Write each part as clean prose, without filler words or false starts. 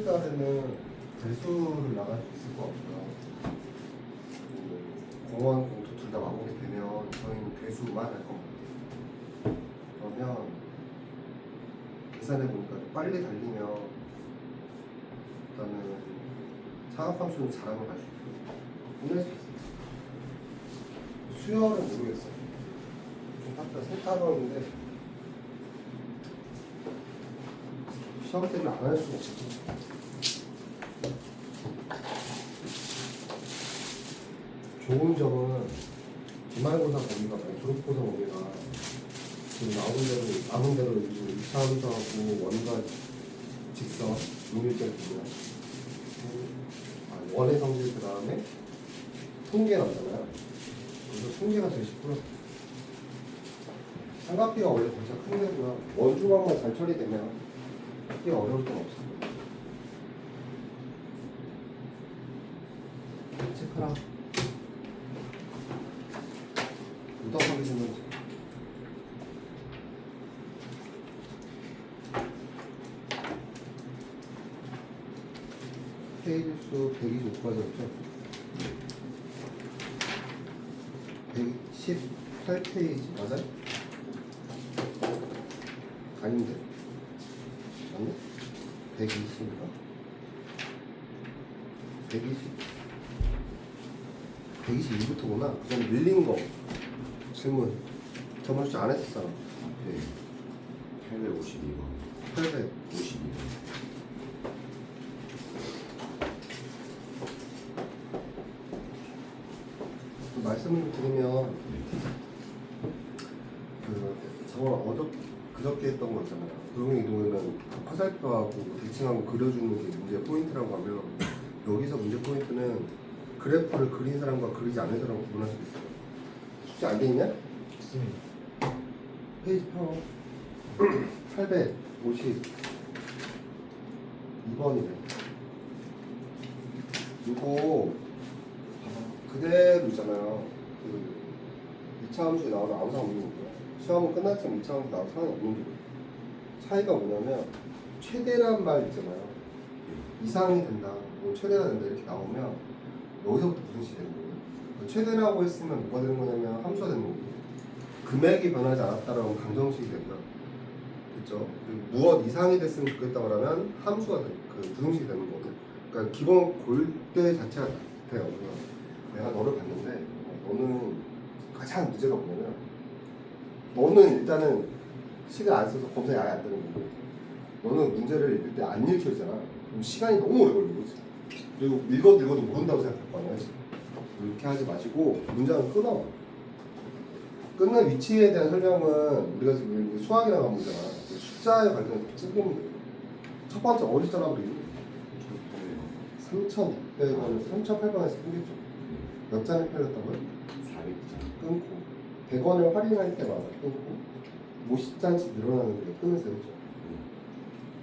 달에는 배수를 나갈 수 있을 것 같고요. 공원, 공토 둘 다 마무리 되면 저희는 배수만 할 것 같아요. 그러면 계산해 보니까 좀 빨리 달리면 일단은 상업함수는 잘하면 갈 수 있고 보낼 수 있어요. 수혈은 모르겠어요. 좀 하다 세타던인데 시험 때문에 안 할 수가 없어요. 좋은 점은 기말고사 범위가 졸업고사 범위가 지금 나온 대로 2차 함수하고 원과 직선, 용일절 보면 원의 성질 그 다음에 통계 나오잖아요. 그래서 통계가 되게 쉽고요. 삼각비가 원래 진짜 큰 데고요. 원주각만 잘 처리되면 크게 어려울 건 없습니다. 체크라. 무덤하게 되면 페이지 수 125가지였죠. 118페이지 맞아요? 아닌데? 맞네? 120인가? 122부터구나. 그건 밀린 거. 질문. 저번 주에 안 했었잖아. 네. 852번. 852번. 말씀을 좀 드리면 저번 그저께 했던 거 있잖아요. 도형의 이동에는 화살표하고 대칭하고 그려주는 게 문제 포인트라고 하면 여기서 문제 포인트는 그래프를 그린 사람과 그리지 않은 사람을 구분할 수 있어요. 숙제 안 돼 있냐? 있습니다. 페이지 펴. 852번이네. 이거 그대로 있잖아요. 그 2차 함수에 나오는 아무 상관 없는 거고요. 시험은 끝났지만 2차 함수 나오는 상관이 없는 거고요. 차이가 뭐냐면 최대란 말 있잖아요. 이상이 된다, 뭐 최대가 된다 이렇게 나오면 여기서부터 무슨 되는 거예요. 최대라고 했으면 뭐가 되는 거냐면 함수가 되는 거고 금액이 변하지 않았다라고 강정식이 된다. 그렇죠? 무엇 이상이 됐으면 좋겠다고 하면 함수가 그 부등식이 되는 거고. 그러니까 기본 골대 자체가 같아요. 내가 너를 봤는데 너는 가장 문제가 뭐냐면 너는 일단은 시간 안 써서 검사에 아예 안 되는 거고 너는 문제를 읽을 때 안 읽혀있잖아. 그럼 시간이 너무 오래 걸리는 거지. 그리고 읽어도 모른다고 생각할 거 아니야. 이렇게 하지 마시고 문장을 끊어. 끊는 위치에 대한 설명은 우리가 지금 수학이라고 하면 되잖아. 숫자에 관련해서 찍으면 돼요. 첫 번째 어디서나 우리 3,600원을 3,800원에서 끊겼죠. 몇 장을 팔렸다고요? 400장. 끊고 100원을 할인할 때마다 끊고 50장씩 늘어나는 게 끊으세요.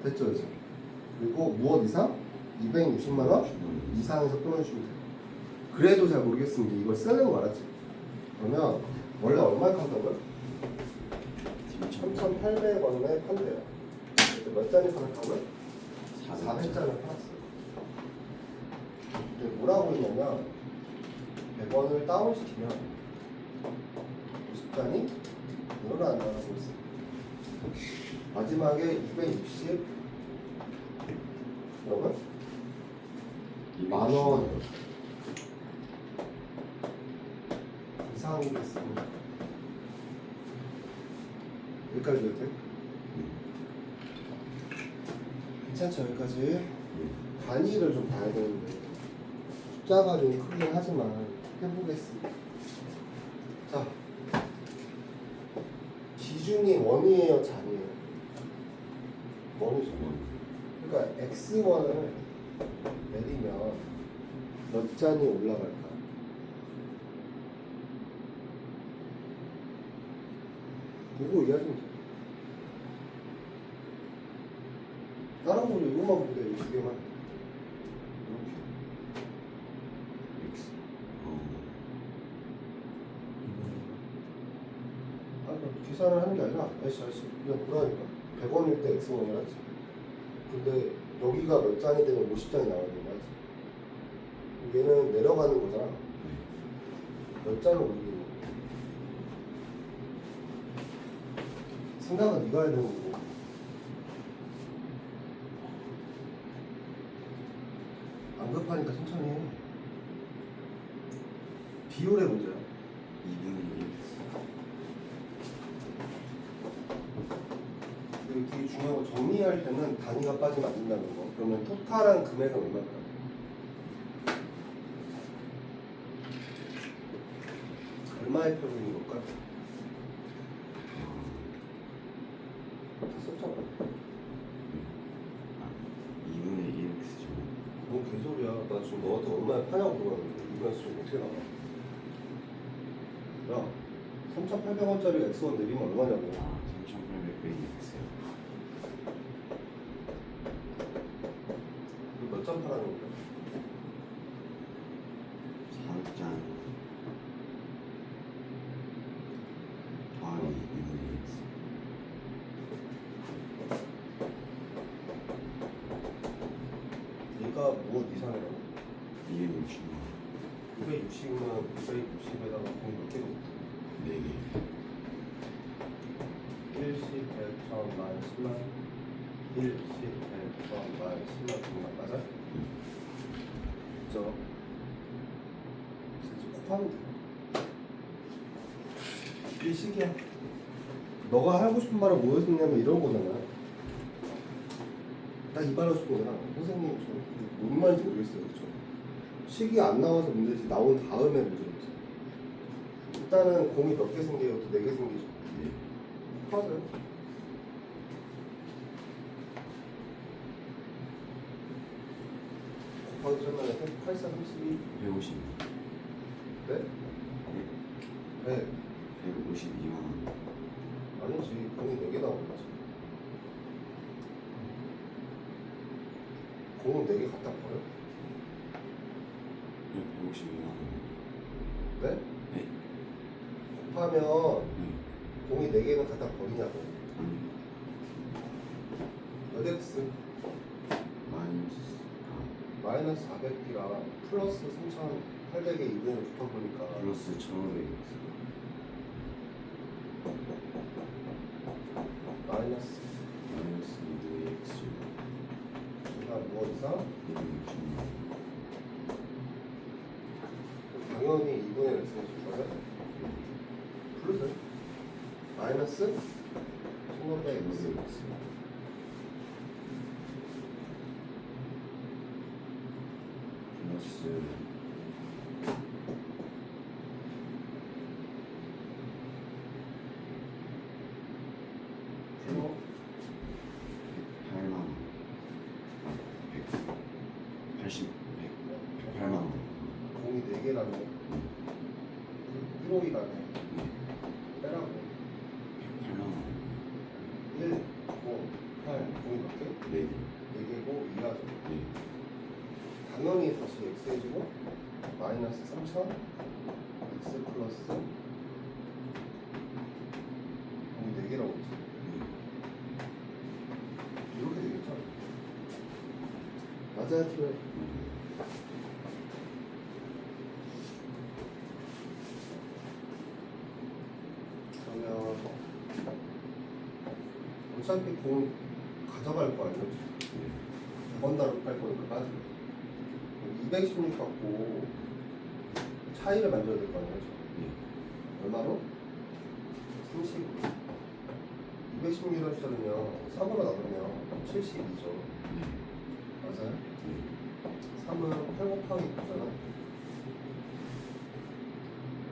됐죠 이제. 그리고 무엇 이상? 260만 원 이상에서 끊어주시면 돼요. 그래도 잘 모르겠으면 이걸 쓰는 거 알았지? 그러면 원래 얼마에 판다고요? 3,800원에 판대요. 몇 장이 팔았다고요? 400장을 팔았어요. 근데 뭐라고 했냐면 100원을 다운시키면 50장이 늘어난다고 했어요. 마지막에 260 그러면 10,000원 이상이 됐습니다. 여기까지 해도 돼? 괜찮죠? 여기까지 단위를 좀 봐야 되는데 숫자가 좀 크긴 하지만 해보겠습니다. 자, 기준이 원이에요, 잔이에요? 원이죠. 그러니까 x1을 내리면 몇 잔이 올라갈까? 보고 이해하시면 돼요. 다른 거 이것만 보면 돼요. 이 두 개만. 이렇게. 계산을 하는 게 아니라 아이씨 그냥 보라니까 100원일 때 X1이라지. 근데 여기가 몇 장이 되면 50장이 나와야 되는 거지. 얘는 내려가는 거잖아. 몇 장을 올리는 거야. 생각은 네가 해야 되는 거고. 안 급하니까 천천히 해. 비율의 문제야. 2분의 1. 그리고 되게 중요한 건 정리할 때는 단위가 빠지면 안 된다는 거. 그러면 토탈한 금액은 얼마일까? 얼마의 표준인 걸까? 다 썼잖아. 2분의 1x죠. 뭔 개소리야. 나 지금 너한테 얼마에 파냐고 물어봤는데 이건 지금 어떻게 나와? 야, 3,800원짜리 X1 내리면 얼마냐고. 3,800 빼기 x요. 이거 몇 장 팔아는 거야? 400장 더하기 2분의 x. 얘가 무엇 이상이라고? 260만 260만 260에다가 공이 몇 개가 붙어? 4개. 1, 10, 100, 1000, 만, 10만 1, 10, 100, 1000, 만, 10만, 100만 맞아? 그죠? 그래서 곱하면 돼. 이 식이야. 너가 하고 싶은 말을 뭐 했냐면 이런 거잖아. 나 이 말 하고 싶은 거잖아. 선생님 저 뭔 말인지 모르겠어요. 그쵸? 식이 안 나와서 문제지 나온 다음에 문제가 있어. 일단은 공이 몇 개 생겨요? 또 4개 생기죠. 네. 곱하세요. 곱하기 설명에 8, 4, 32. 150. 네? 네. 152만 원. 아니지. 공이 4개 나오는 거지. 공은 4개 갖다 버려? 152만 원. 네? 네. 곱하면 네. 공이 4개는 갖다 버리냐고. 아니. 몇 X? 마이너스. 마이너스 400B랑 플러스 3,800의 2분을 붙어보니까 플러스 1,500x. 마이너스 마이너스 2분의 x. 얘가 무엇 이상? 260만 원. 당연히 2분의 X를 줄 거야. 플러스 마이너스 1,500X 플러스 108만 원. 108만 원. 공이 4개라네. 1호이라네. 빼라고. 108만 원. 1, 9, 8, 공이 몇 개? 4개. 4개고 2하죠. 네. 당연히 다시 X 해주고 마이너스 3,000 X 플러스 공이 4개라고 했지. 이렇게 되겠죠? 맞아요, 틀려요? 그러면 어차피 공 가져갈 거 아니에요? 100원 다로 깔 거니까 빠지고 216 갖고 차이를 만들어야 될 거 아니에요? 얼마로? 30 216이라면요 3으로 나누면 72죠. 맞아요? 3은 8 곱하기 9잖아.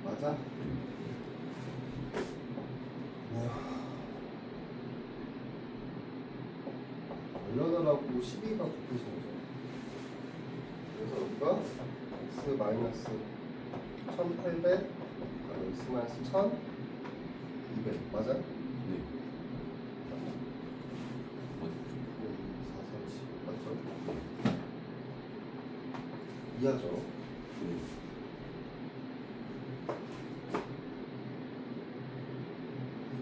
맞아? 얼려달라고 12가 곱해진 거죠. 그래서 여기가 x 마이너스 1800 x 마이너스 1200 맞아? 네. 4, 30 맞죠? 이하죠.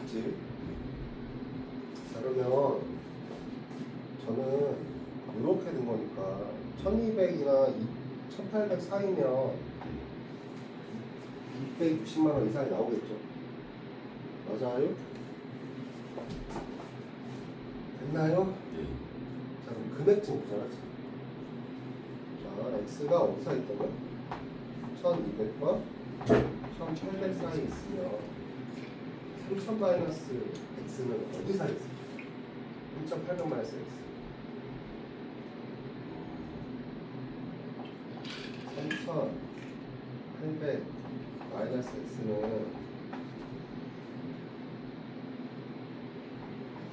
그치? 1200이나 1800 사이면 260만 원 이상이 나오겠죠. 맞아요? 됐나요? 네. 자, 그럼 금액 좀 보자. 자, x가 어디서 있다면 1200과 1800 사이에 있으면 3000 마이너스 x는 어디 사이에 있어요? 3800 마이너스 x 3800 마이너스 x는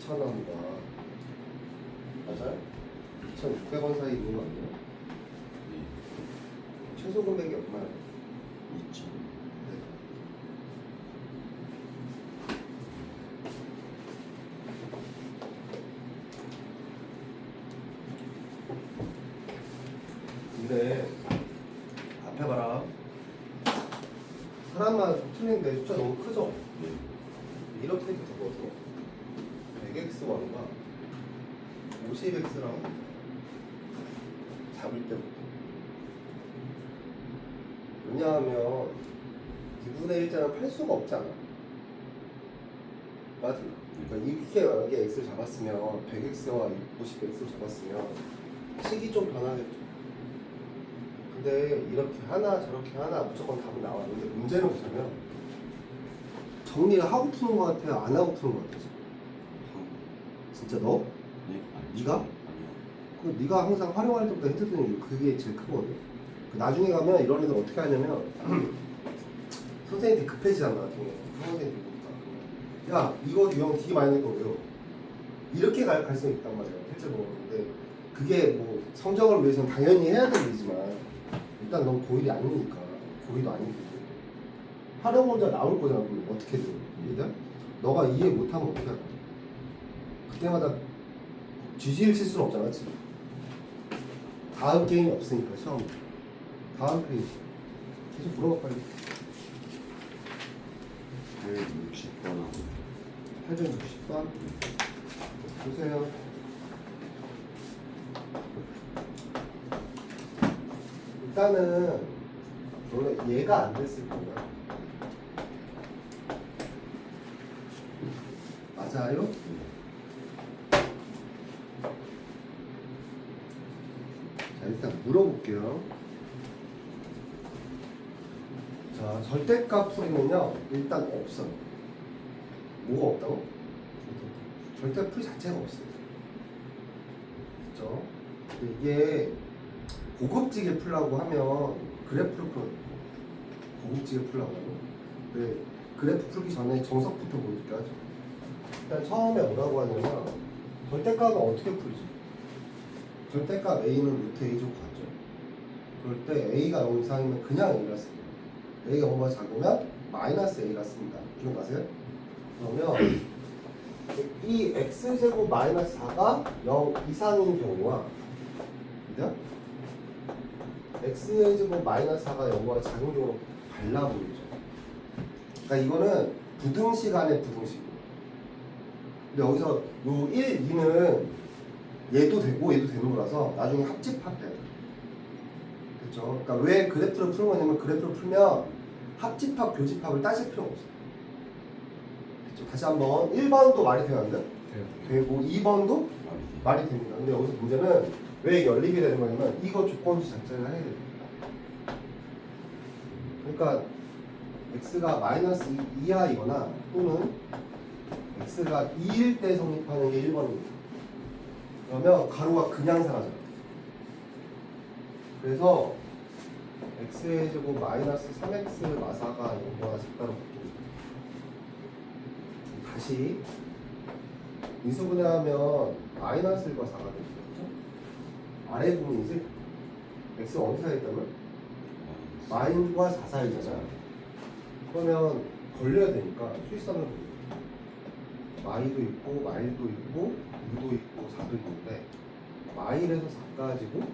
2,000원과 맞아요? 2,600원 사이 있는 거 아니에요? 네. 최소 금액이 얼마예요? 2천. 근데 앞에 봐라. 사람마다 좀 틀린데 숫자 너무 크죠? 네. 이렇게 해도 되거든요. 100x1과 50x랑 잡을 때부터. 왜냐하면 2분의 1자는 팔 수가 없잖아. 맞지? 그러니까 이렇게 만약에 x를 잡았으면 100x와 50x를 잡았으면 식이 좀 변하겠죠. 근데 이렇게 하나 저렇게 하나 무조건 답은 나왔는데 문제는 뭐냐면 정리를 하고 푸는 것 같아요? 안 하고 푸는 것 같아요? 진짜 너? 네. 네가? 아니요. 그 네가 항상 활용할 때보다 힌트들이 그게 제일 크거든. 그 나중에 가면 이런 애들 어떻게 하냐면 선생님들이 급해지잖아. 나중에 선생님들이 보니까 야 이거 유형 되게 많이 낼 거고요. 이렇게 갈 수 있단 말이야. 실제로. 근데 그게 뭐 성적을 위해서는 당연히 해야 될 일이지만 일단 넌 고1이 아니니까 고2도 아니고 활용 문제 나올 거잖아. 그럼 어떻게든 이해돼? 너가 이해 못하면 어떻게 할 거야? 그때마다 쥐지를 칠 수는 없잖아. 지금 다음 게임이 없으니까 시험 다음 페이지 계속 물어봐 빨리. 860번 860번 보세요. 일단은 원래 얘가 안 됐을 거야. 맞아요? 자 일단 물어볼게요. 자 절대값 풀이는요 일단 없어요. 뭐가 없다고? 절대 풀이 자체가 없어요. 그렇죠? 근데 이게 고급지게 풀라고 하면 그래프를 풀어요. 고급지게 풀라고 하면. 근데 그래프 풀기 전에 정석부터 보여줄게 하죠. 일단 처음에 뭐라고 하냐면 절대값은 어떻게 풀지? 절대값 A는 루트 A 좀 같죠? 그럴 때 A가 0 이상이면 그냥 A가 씁니다. A가 0보다 작으면 마이너스 A가 씁니다. 기억나세요? 그러면 이 X제곱 마이너스 4가 0 이상인 경우와 그죠? X제곱 마이너스 4가 0보다 작은 경우로 달라 보이죠. 그러니까 이거는 부등식 안에 부등식. 근데 여기서 요 1, 2는 얘도 되고 얘도 되는 거라서 나중에 합집합해야 돼. 그렇죠? 그러니까 왜 그래프를 푸는 거냐면 그래프를 풀면 합집합, 교집합을 따질 필요가 없어요. 그렇죠? 다시 한번 1번도 말이 돼요, 안 돼? 되고 2번도 말이 됩니다. 근데 여기서 문제는 왜 연립이 되는 거냐면 이거 조건수 자체를 해야 돼요. 그러니까 x가 마이너스 2 이하이거나 또는 x가 2일 때 성립하는 게 1번입니다. 그러면 가로가 그냥 사라져요. 그래서 x의 제곱 마이너스 3x 마사가 0보다 작다로 바뀝니다. 다시 인수분해하면 마이너스 1과 4가 되죠. 아래 부분이지? x가 어디 사이에 있다면? 마인과 4 사이잖아. 그러면 걸려야 되니까 수익선을 마이도 있고 마일도 있고 2도 있고 4도 있는데 마일에서 4까지고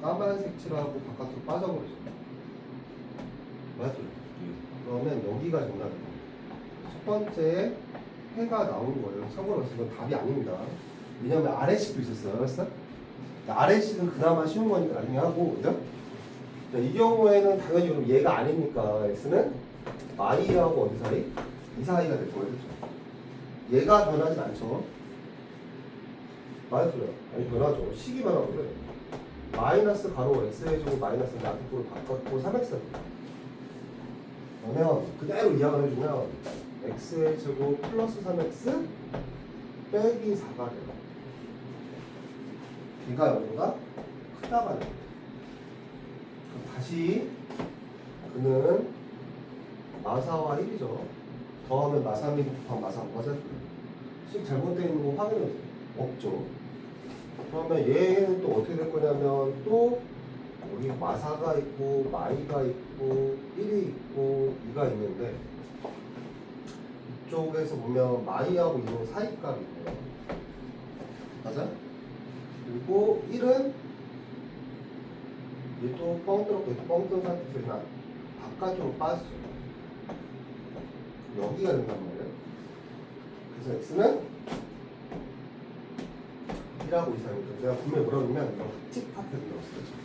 까만색 칠하고 바깥으로 빠져버리죠. 맞죠? 그러면 여기가 정답이에요. 첫 번째 해가 나온 거예요. 참고로 이건 답이 아닙니다. 왜냐면 아래식도 있었어요. 알았어? RAC는 그나마 쉬운 거니까 나중에 하고, 그죠? 자, 이 경우에는 당연히 그럼 얘가 아니니까 X는 Y하고 어디 사이? 이 사이가 될 거예요, 그죠? 얘가 변하진 않죠. 맞아요. 아니, 변하죠. 식이 변하거든. 마이너스 가로 X의 제곱 마이너스 앞으로 바꿨고 3X가 됩니다. 그러면 그대로 이항을 해주면 X의 제곱 플러스 3X 빼기 4가 돼요. 걔가 0보다 크다가 돼요. 그럼 다시 그는 마사와 1이죠. 더하면 마사 미고 곱하면 마사 5가 될 거예요. 식 잘못되어 있는 거 확인해보세요. 없죠. 그러면 얘는 또 어떻게 될 거냐면 또 여기 마사가 있고 마이가 있고 1이 있고 2가 있는데 이쪽에서 보면 마이하고 2는 사이값이 있네요. 맞아? 그리고 1은 얘도 뻥 뚫었고 얘도 뻥 뚫은 상태에서 그냥 바깥쪽으로 빠지죠. 여기가 된단 말이에요. 그래서 X는 1하고 2 사이니까 내가 분명히 뭐라고 하면 이런 합집 파트를 넣었어요.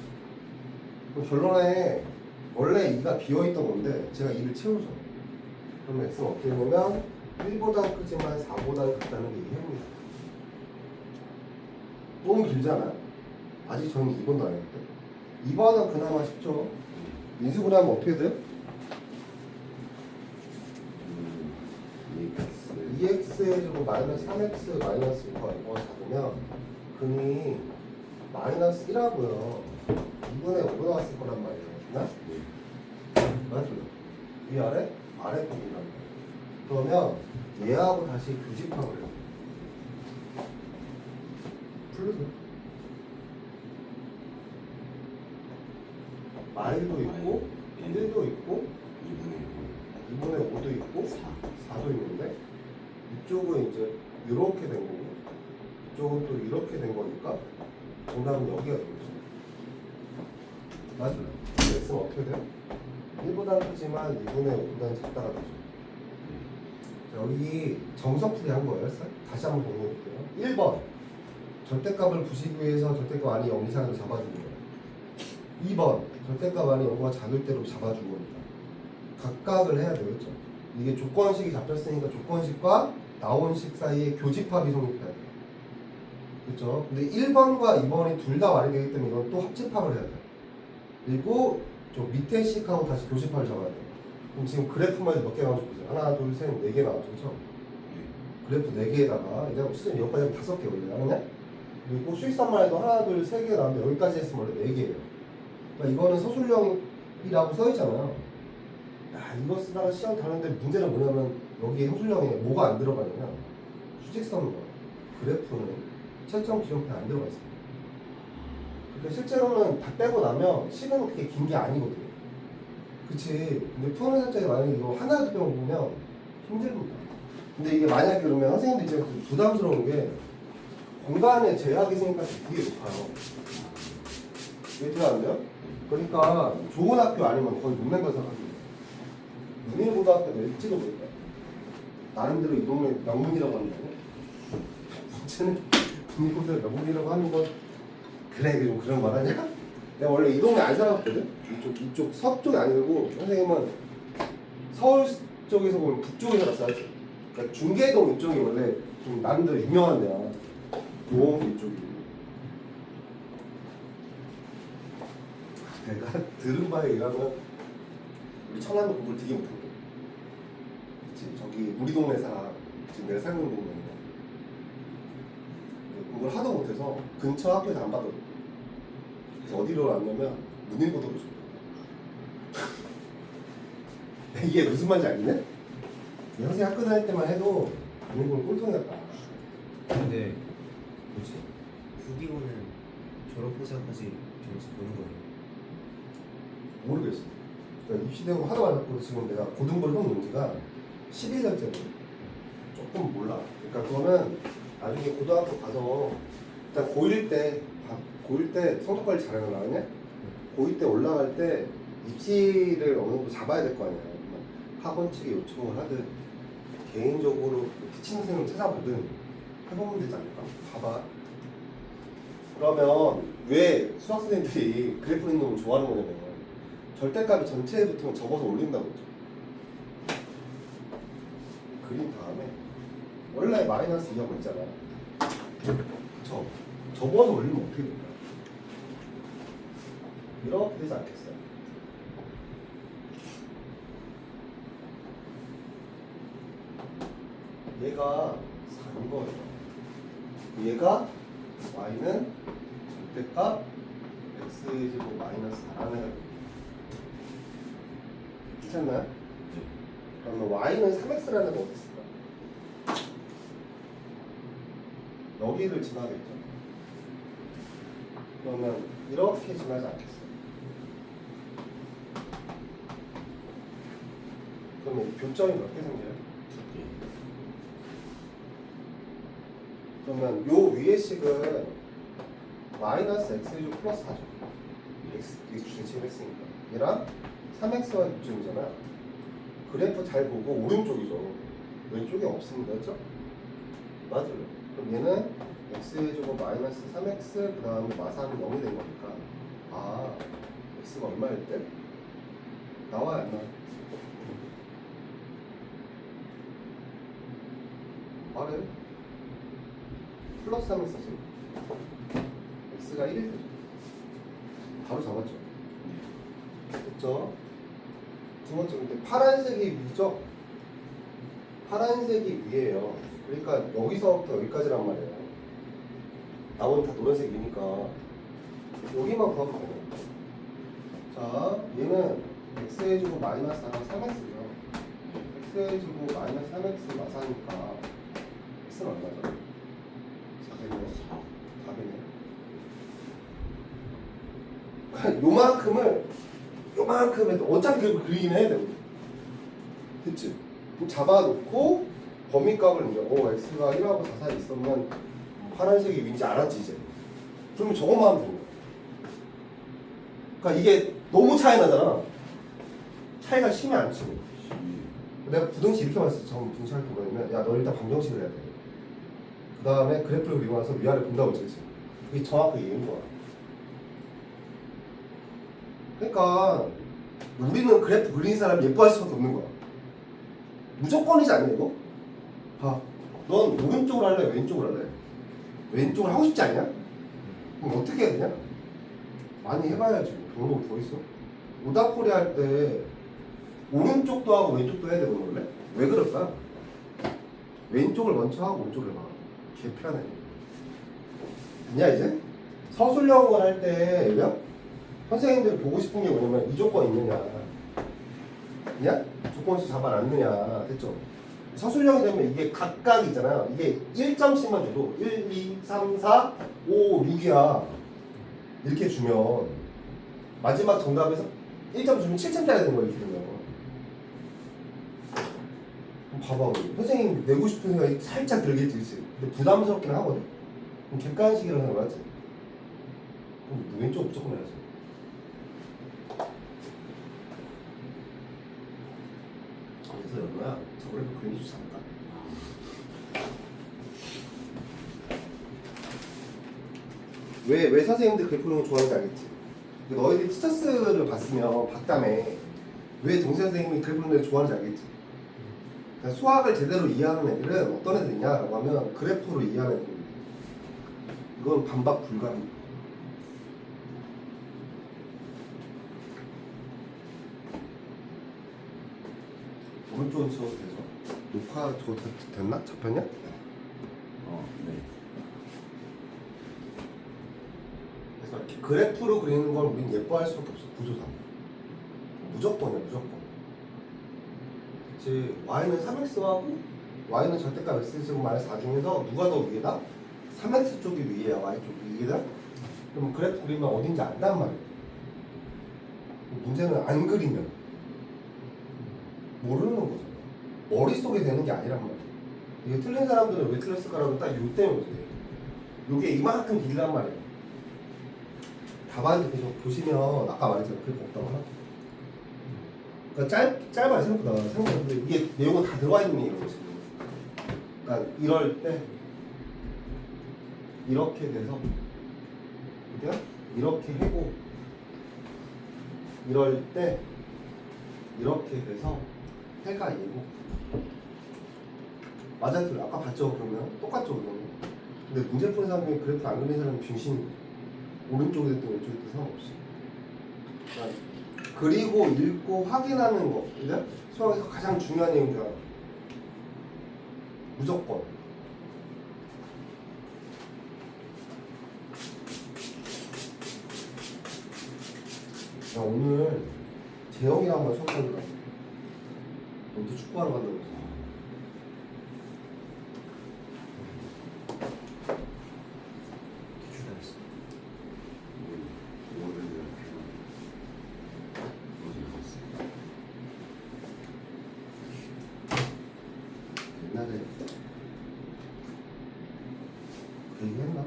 그럼 결론에 원래 2가 비어있던 건데 제가 2를 채우죠. 그러면 X는 어떻게 보면 1보다 크지만 4보다 작다는 게 이해입니다. 너무 길잖아요. 아직 저는 2번도 안 했는데 2번은 그나마 쉽죠. 인수분해하면 어떻게 돼요? EX의 제곱 마이너스 3X 마이너스 2가 이거 잡으면 근이 마이너스 1하고요 2분의 5가 나왔을 거란 말이에요. 맞나? 맞죠? 이 아래? 아래 부분이란 말이에요. 그러면 얘하고 다시 교집합을 해요. 풀으세요. 마일도 있고 1도 있고 2분의 5도 있고 4도 있는데 이쪽은 이제 이렇게 된 거고 이쪽은 또 이렇게 된 거니까 정답은 여기가 되겠죠. 맞아요. X는 어떻게 돼요? 1보다 크지만 2분의 5보다는 작다가 되죠. 여기 정석풀이 한 거예요. 다시 한번 정리해 볼게요. 1번 절대값을 부시기 위해서 절대값 안이 0 이상으로 잡아주는 거예요. 2번 절대값 안이 0보다 작을 때로 잡아준 겁니다. 각각을 해야 되겠죠. 이게 조건식이 잡혔으니까 조건식과 나온식 사이에 교집합이 성립해야 돼요. 그렇죠? 근데 1번과 2번이 둘 다 말이 되기 때문에 이건 또 합집합을 해야 돼요. 그리고 저 밑에 식하고 다시 교집합을 잡아야 돼요. 그럼 지금 그래프만 몇 개 나오는지 보세요. 하나, 둘, 셋, 4개 나왔죠. 그렇죠? 그래프 4개에다가 이제 시즌 여기까지 하면 5개 올려요. 그냥? 그리고 수익산만 해도 하나, 둘, 3개 나오는데 여기까지 했으면 원래 4개예요. 그러니까 이거는 서술형이라고 써있잖아요. 야, 이거 쓰다가 시험 다는데 문제는 뭐냐면 여기에 서술형에 뭐가 안 들어가냐면 수직선과 그래프는 채점 기준표에 안 들어가 있어요. 그러니까 실제로는 다 빼고 나면 시간은 그렇게 긴 게 아니거든요. 그치? 근데 푸는 살짝에 만약에 이거 하나도 빼고 보면 힘듭니다. 근데 이게 만약에 그러면 선생님들 입장에서 좀 부담스러운 게 공간에 제약이 생각할 때 되게 높아요. 왜 들어가는데요? 그러니까 좋은 학교 아니면 거의 못 낸다 생각합니다. 문일고등학교도 일찍 오니까 나름대로 이 동네 명문이라고 하는 거고 문제는 문일고등학교 명문이라고 하는 건 그래 좀 그런 말 하냐? 내가 원래 이 동네 안 살았거든? 이쪽 서쪽이 아니고 선생님은 서울 쪽에서 보면 북쪽에 살았어요. 그러니까 중계동 이쪽이 원래 좀 나름대로 유명한 데야. 요 이쪽이. 내가 들은 바에 의하면 우리 청남도 공부를 되게 못하거든. 그치? 저기 우리 동네 사람 지금 내가 살고 있는 동네에 공부를 하도 못해서 근처 학교에서 안 받거든. 그래서 어디로 왔냐면 문일고등학교 줬다. 이게 무슨 말인지 알겠네? 선생님 학교 다닐 때만 해도 문일고는 꼴통이었다. 근데 뭐지? 9기호는 졸업고사까지 점수 보는 거예요. 모르겠어. 그러니까 입시대고 하도 많았고 지금 내가 고등부를 해온 지가 11년째거든. 조금 몰라. 그러니까 그거는 나중에 고등학교 가서 일단 고1 때 성적 관리 잘하는 거 아니냐? 고2 때 올라갈 때 입시를 어느 정도 잡아야 될 거 아니야. 학원 측에 요청을 하든 개인적으로 티칭 선생님을 찾아보든 해보면 되지 않을까? 봐봐. 그러면 왜 수학 선생님들이 그래프 그리는 걸 좋아하는 거냐면 절대값이 전체에 붙으면 접어서 올린다고 했죠. 그린 다음에 원래 마이너스 2하고 있잖아. 접어서 올리면 어떻게 될까요? 이렇게 되지 않겠어요? 얘가 4인 거예요. 얘가 y는 절대값 x제곱 마이너스 4라는 괜찮나요? 그러면 y는 3x라는 거 어디 있을까? 여기를 지나겠죠. 그러면 이렇게 지나지 않겠어요? 그러면 교점이 몇 개 생겨요? 그러면 요 위의 식은 마이너스 x제곱 플러스 4죠. x 주제치를 했으니까 얘랑 3x와 6점이잖아. 그래프 잘 보고 오른쪽이죠. 왼쪽에 없습니다. 그렇죠? 맞아요. 그럼 얘는 x제곱 마이너스 3x 그 다음에 마사는 0이 된 거니까 아 x가 얼마일 때? 나와야 안 나와? 말해. 플러스 3x지. x가 1일 때죠. 바로 잡았죠. 됐죠? 두 번째 근데 파란색이 위죠? 파란색이 위에요. 그러니까 여기서부터 여기까지란 말이에요. 나머지 다 노란색 위니까 여기만 구하면 돼요. 자, 얘는 x제곱 마이너스 4랑 3x죠. x제곱 마이너스 3x 마사니까 x는 얼마죠? 400이네. 요만큼을 어차피 그걸 그리긴 해야 되고. 그치? 그럼 잡아놓고 범위값을 이제 x가 1하고 4 사이 있으면 파란색이 윈지 알았지 이제. 그러면 저것만 하면 되는 거야. 그러니까 이게 너무 차이 나잖아. 차이가 심해 안 심해? 내가 부등식 이렇게 말했어. 처음 부등식 할 때 뭐냐면 야 너 일단 방정식을 해야 돼. 그 다음에 그래프를 그리고 나서 위아래 본다고 했지. 그게 정확하게 이해인 거야. 그러니까 우리는 그래프 그리는 사람 예뻐할 수밖에 없는 거야. 무조건이지 않냐 이거? 봐. 넌 오른쪽으로 할래? 왼쪽으로 할래? 왼쪽을 하고 싶지 않냐? 그럼 어떻게 해야 되냐? 많이 해봐야지. 방법이 더 있어. 오다코리 할 때 오른쪽도 하고 왼쪽도 해야 되는 원래? 왜 그럴까? 왼쪽을 먼저 하고 오른쪽을 해봐. 개 편해. 아니야 이제? 서술형을 할 때 선생님들이 보고 싶은 게 뭐냐면 이 조건 있느냐, 아니야? 조건수 잡아놨느냐, 됐죠? 서술형이 되면 이게 각각이 있잖아요. 이게 1점씩만 줘도 1, 2, 3, 4, 5, 6이야. 이렇게 주면 마지막 정답에서 1점 주면 7점짜리 되는 거야. 이렇게 되면. 봐봐. 선생님 내고 싶은 생각이 살짝 들겠지, 그치? 근데 부담스럽긴 하거든. 그럼 객관식이라고 생각하지. 그럼 왼쪽 무조건 해야지. 그래서 얼마야? 저걸 그림이 좋지 않을까? 왜 선생님들 그래프 그리는 거 좋아하는지 알겠지? 근데 너희들이 티처스를 봤으면 봤다며 왜 정신 선생님이 그래프 그리는 거 좋아하는지 알겠지? 그러니까 수학을 제대로 이해하는 애들은 어떤 애들이냐라고 하면 그래프로 이해하는 애들입니다. 이건 반박 불가입니다. 오른쪽은 지워도 되죠? 녹화 저거 됐나? 잡혔냐? 네. 그래서 이렇게 그래프로 그리는 걸 우린 예뻐할 수밖에 없어. 구조상 무조건이야 무조건. 그치. y는 3x하고 y는 절대값 x제곱 마이너스 4 중에서 누가 더 위에다? 3x 쪽이 위에야 y 쪽이 위에다? 그럼 그래프 그리면 어딘지 안단 말이야. 문제는 안 그리면 모르는 거잖아. 머릿속에 되는 게 아니란 말이야. 이게 틀린 사람들은 왜 틀렸을까라고 딱 요 때문이지. 요게 이만큼 길란 말이야. 답안지 계속 보시면 아까 말했잖아. 그게 없다고 하나? 그러니까 짧아요 생각보다. 생각보다 이게 내용은 다 들어가 있는 얘기인 거지. 그러니까 이럴 때 이렇게 돼서 그죠? 이렇게 해고 이럴 때 이렇게 돼서 해가 얘고 맞아 틀려 아까 봤죠 그러면 똑같죠 그러면 근데 문제 푸는 사람 중에 그래프 안 그리는 사람은 빙신인 거죠 오른쪽이 됐든 왼쪽이 됐든 상관없이 그리고 읽고 확인하는 거 그죠? 수학에서 가장 중요한 내용 중 하나 무조건 야, 오늘 재영이랑 한번 수업 하니까 너도 축구하러 간다고 했어 기출당했어. 옛날에 그 얘기 했나?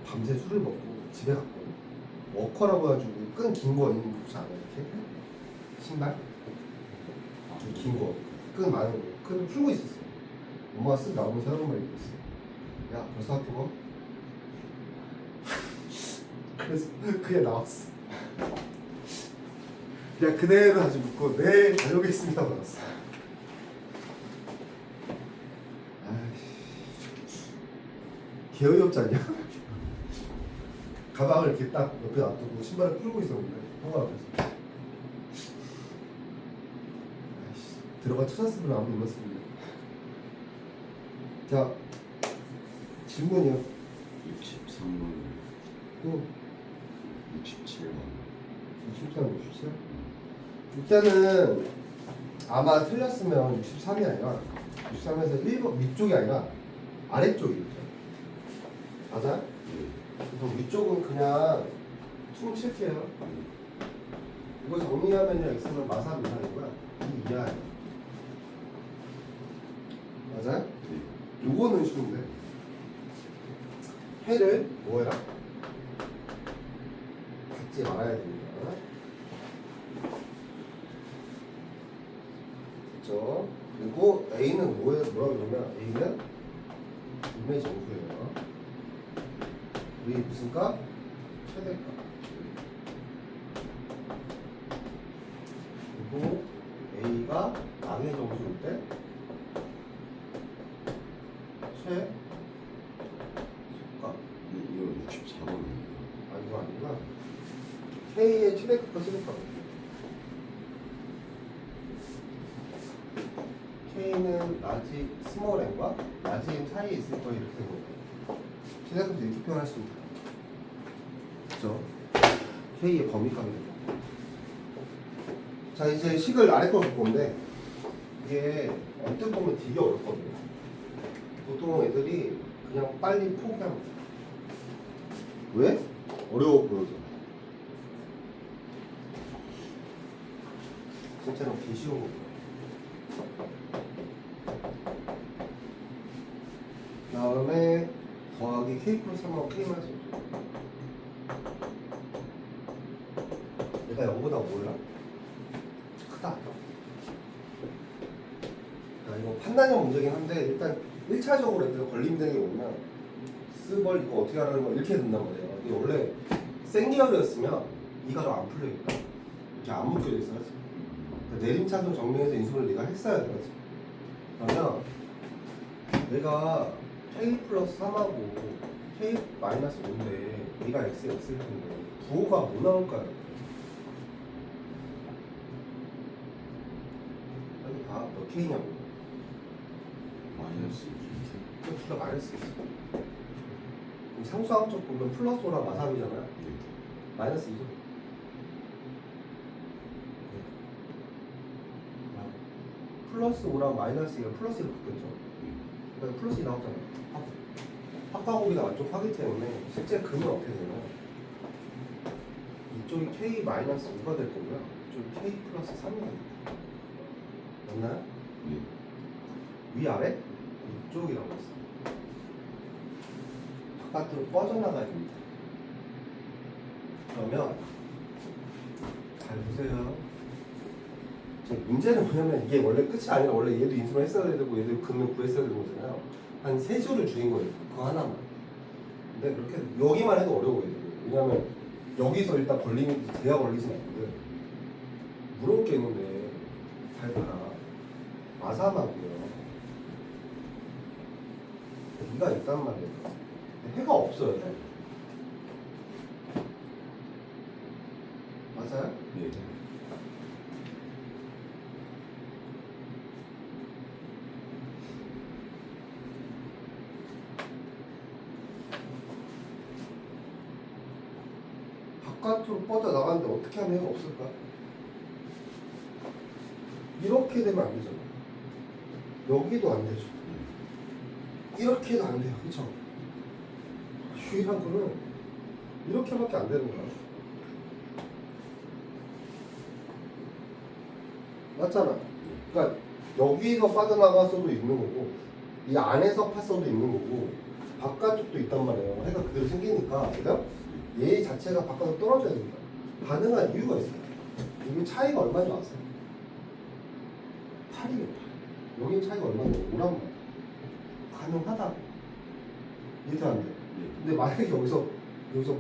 밤새 술을 먹고 집에 갔거든 워커라고 해가지고 끈 긴 거 있는 거 알아 이렇게? 신발? 좀 긴 거, 끈 많은 거 끈을 풀고 있었어 엄마가 쓱 나오면서 하는 말 입고 있어 야 벌써 학교 가? 그래서 그냥 나왔어 그냥 그대로 다시 묻고 네 다녀오겠습니다 나왔어 아이씨 개어이 없지 않냐? 가방을 이렇게 딱 옆에 놔두고 신발을 풀고 있었는데 형아 앞에서 아이씨 들어가 찾았으면 아무도 몰랐습니다 자 질문이요 63번, 또 67번. 63, 67? 일단은 아마 틀렸으면 63이 아니라 63에서 1번 위쪽이 아니라 아래쪽이겠죠 맞아? 그래서 위쪽은 그냥 퉁 칠게요 이거 정리하면요 x는 마사 이상이고요 이 이하예요 맞아요? 요거는 쉬운데 해를 뭐해라? 갖지 말아야 됩니다 그렇죠? 그리고 A는 뭐라고 그러면 A는 이미지 정수예요 우리 무슨 값? 최대값 그리고 A가 양의 정수일 때 최 속값 이거 64번입니다. 이거 아니구나 K의 최대값과 최대값 K는 라지 스몰 n과 라지 n 사이에 있을 거예요 이렇게 된 거예요 최대값도 이렇게 표현하시면 돼요 그렇죠? K의 범위값입니다 자 이제 식을 아래 걸 볼 건데 이게 언뜻 보면 되게 어렵거든요 보통 애들이 그냥 빨리 포기합니다 왜? 어려워 보여서 진짜로 개 쉬운 거고요 그 다음에 더하기 k 플러스 3하고 k 마이너스 5 얘가 0보다 몰라? 크다 이거 판단형 문제긴 한데 일단 1차적으로 애들 걸림되는 게 뭐냐면 스벌 이거 어떻게 하라는 거 이렇게 된단 말이에요 이게 원래 생계열이었으면 이 가로 안 풀려있다 이렇게 안 묶여져 있어야지 내림차순 정리해서 인수분을 네가 했어야 되지 그러면 내가 k 플러스 3하고 k 마이너스 5인데 얘가 x, x일 텐데 부호가 뭐 나올까요? 여기 봐, 몇 k냐고 마이너스 이거 둘 다 마이너스 있어 그럼 상수항적 보면 플러스 5랑 마삼이잖아요 마이너스 2죠 플러스 5랑 마이너스 2가 플러스 1로 바뀌었죠 그러니까 플러스 2 나왔잖아요 합과곱이나 안쪽 하기 때문에 실제 근은 어떻게 되냐면 이쪽이 k 마이너스 5가 될 거고요 이쪽이 k 플러스 3이 됩니다 맞나요? 위아래? 이쪽이라고 했어요 바깥으로 뻗어나가야 됩니다 그러면 잘 보세요 문제는 뭐냐면 이게 원래 끝이 아니라 원래 얘도 인수를 했어야 되고 얘도 근을 구했어야 되는 거잖아요 한 3줄을 줄인 거예요 그거 하나만 근데 그렇게 여기만 해도 어려워요 왜냐면 여기서 일단 걸리면 대가 걸리진 않거든. 물어볼 게 있는데 잘 봐라. 아사마고요. 비가 있단 말이에요. 해가 없어요. 맞아요? 네. 바깥으로 뻗어나가는데 어떻게 하면 해가 없을까? 이렇게 되면 안 되잖아. 여기도 안 되죠. 이렇게 해도 안 돼요. 그쵸? 유일한 거는 이렇게밖에 안 되는 거야. 맞잖아. 그러니까 여기서 빠져나가서도 있는 거고 이 안에서 팠어도 있는 거고 바깥쪽도 있단 말이에요. 해가 그대로 생기니까 그죠? 얘 자체가 바깥으로 떨어져야 된다. 가능한 이유가 있어요. 이게 차이가 얼마인지 아세요? 8이에요. 8. 여긴 차이가 얼마인지 5란 말이야. 가능하다. 이해도 안 돼. 근데 만약에 여기서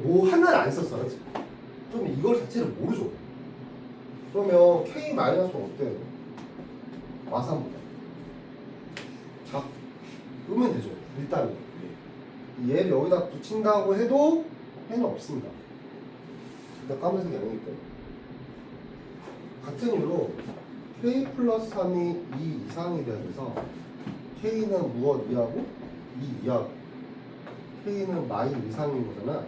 뭐 하나를 안 썼어요. 좀 이걸 자체를 모르죠. 그러면 K-는 어때요? 마사보다. 자, 끄면 되죠. 일단 얘를 여기다 붙인다고 해도 해는 없습니다. 일단 까만색이 아니기 때문에. 같은 이유로 K 플러스 3이 2 이상이 돼야 돼서 K는 무엇 이하고 2 이하고 K는 마이 이상인 거잖아.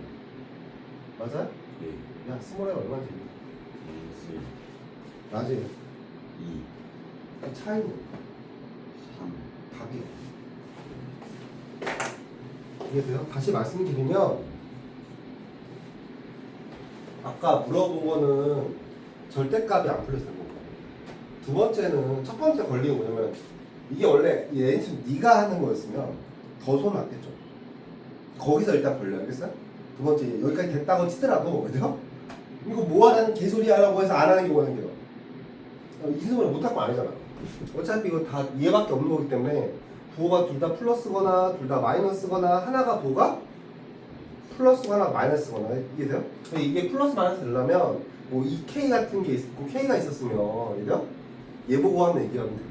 맞아요? 네. 야, 스몰 N 얼마인지 마이너스 낮에 2, 그 차이는 3. 답이에요. 이해돼요? 다시 말씀드리면 아까 물어본 거는 절대값이 안 풀려서 된 거고 두 번째는 첫 번째 걸리는 뭐냐면 이게 원래 이 N식 네가 하는 거였으면 더 손 놨겠죠. 거기서 일단 걸려. 알겠어요? 두 번째 여기까지 됐다고 치더라도 그죠? 이거 뭐 하는 개소리 하라고 해서 안 하는 경우가 생겨요. 이승을 못할 거 아니잖아. 어차피 이거 다 얘밖에 없는 거기 때문에 부호가 둘 다 플러스거나 둘 다 마이너스거나 하나가 부호가 플러스거나 마이너스거나 이해돼요? 근데 이게 플러스 마이너스 되려면 뭐 2K 같은 게 있고 K가 있었으면 이해돼요? 얘 보고 하면 얘기하면 돼요.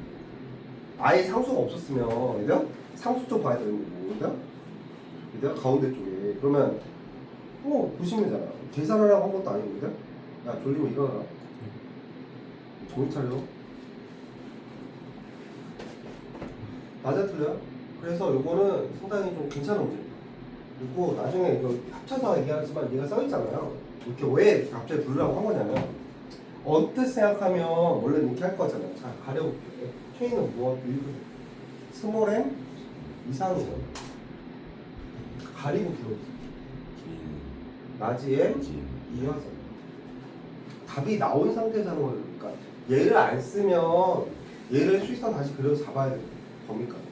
아예 상수가 없었으면 이해돼요? 상수 좀 봐야 되는 거고 이해돼요? 이해돼요? 가운데 쪽에 그러면 보시면 되잖아. 계산하라고 한 것도 아니고 이해돼요? 야 졸리면 일어나라. 정신 차려. 맞아 틀려요? 그래서 요거는 상당히 좀 괜찮은 문제입니다. 그리고 나중에 이거 합쳐서 얘기하지만 얘가 써있잖아요. 이렇게 왜 이렇게 갑자기 부르라고 한 거냐면 언뜻 생각하면 원래 이렇게 할 거잖아요. 자 가려볼게요. K는 무엇? 스몰 m 이상이죠. 가리고 불러주세요. 낮이에 이어서 답이 나온 상태에서 하는 거예요. 그러니까 얘를 안 쓰면 얘를 수익선 다시 그려서 잡아야 돼요. 범위까지.